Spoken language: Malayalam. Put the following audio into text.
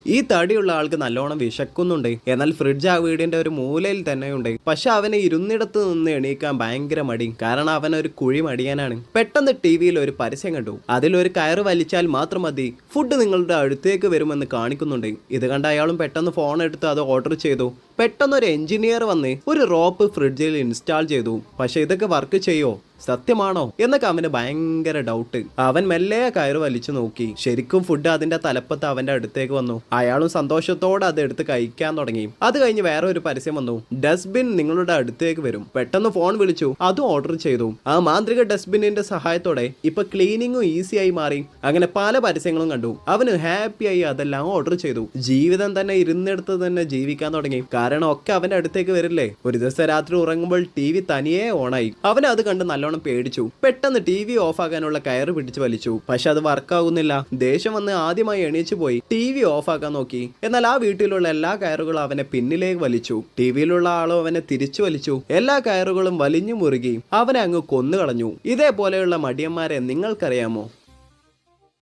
ഈ തടിയുള്ള ആൾക്ക് നല്ലോണം വിശക്കുന്നുണ്ട്. എന്നാൽ ഫ്രിഡ്ജ് ആ വീടിന്റെ ഒരു മൂലയിൽ തന്നെയുണ്ട്. പക്ഷെ അവന് ഇരുന്നിടത്ത് നിന്ന് എണീക്കാൻ ഭയങ്കര മടി. കാരണം അവൻ ഒരു കുഴി മടിയാനാണ്. പെട്ടെന്ന് ടിവിയിൽ ഒരു പരസ്യം കണ്ടു. അതിലൊരു കയറ് വലിച്ചാൽ മാത്രം മതി ഫുഡ് നിങ്ങളുടെ അടുത്തേക്ക് വരുമെന്ന് കാണിക്കുന്നുണ്ട്. ഇത് കണ്ട അയാളും പെട്ടെന്ന് ഫോൺ എടുത്ത് അത് ഓർഡർ ചെയ്തു. പെട്ടെന്ന് ഒരു എഞ്ചിനീയർ വന്ന് ഒരു റോപ്പ് ഫ്രിഡ്ജിൽ ഇൻസ്റ്റാൾ ചെയ്തു. പക്ഷെ ഇതൊക്കെ വർക്ക് ചെയ്യോ, സത്യമാണോ എന്നൊക്കെ അവന് ഭയങ്കര ഡൗട്ട്. അവൻ മെല്ലെ കയറ് വലിച്ചു നോക്കി. ശരിക്കും ഫുഡ് അതിന്റെ തലപ്പത്ത് അവന്റെ അടുത്തേക്ക് വന്നു. അയാളും സന്തോഷത്തോടെ അത് എടുത്ത് കഴിക്കാൻ തുടങ്ങി. അത് കഴിഞ്ഞ് വേറെ ഒരു പരസ്യം വന്നു. ഡസ്റ്റ്ബിൻ നിങ്ങളുടെ അടുത്തേക്ക് വരും. പെട്ടെന്ന് ഫോൺ വിളിച്ചു, അതും ഓർഡർ ചെയ്തു. ആ മാന്ത്രിക ഡസ്റ്റ്ബിന്നിന്റെ സഹായത്തോടെ ഇപ്പൊ ക്ലീനിങ്ങും ഈസി ആയി മാറി. അങ്ങനെ പല പരസ്യങ്ങളും കണ്ടു. അവന് ഹാപ്പിയായി അതെല്ലാം ഓർഡർ ചെയ്തു. ജീവിതം തന്നെ ഇരുന്നിടത്ത് തന്നെ ജീവിക്കാൻ തുടങ്ങി. കാരണം ഒക്കെ അവന്റെ അടുത്തേക്ക് വരില്ലേ. ഒരു ദിവസം രാത്രി ഉറങ്ങുമ്പോൾ ടി വി തനിയെ ഓണായി. അവൻ അത് കണ്ട് നല്ലോണം പേടിച്ചു. പെട്ടെന്ന് ടി വി ഓഫ് ആക്കാനുള്ള കയറ് പിടിച്ച് വലിച്ചു. പക്ഷെ അത് വർക്കാവുന്നില്ല. ദേഷ്യം വന്ന് ആദ്യമായി എണീച്ചു പോയി ടി വി ഓഫ് ആക്കാൻ നോക്കി. എന്നാൽ ആ വീട്ടിലുള്ള എല്ലാ കയറുകളും അവനെ പിന്നിലേക്ക് വലിച്ചു. ടിവിയിലുള്ള ആളും അവനെ തിരിച്ചു വലിച്ചു. എല്ലാ കയറുകളും വലിഞ്ഞു മുറുകി അവനെ അങ്ങ് കൊന്നുകളഞ്ഞു. ഇതേപോലെയുള്ള മടിയന്മാരെ നിങ്ങൾക്കറിയാമോ?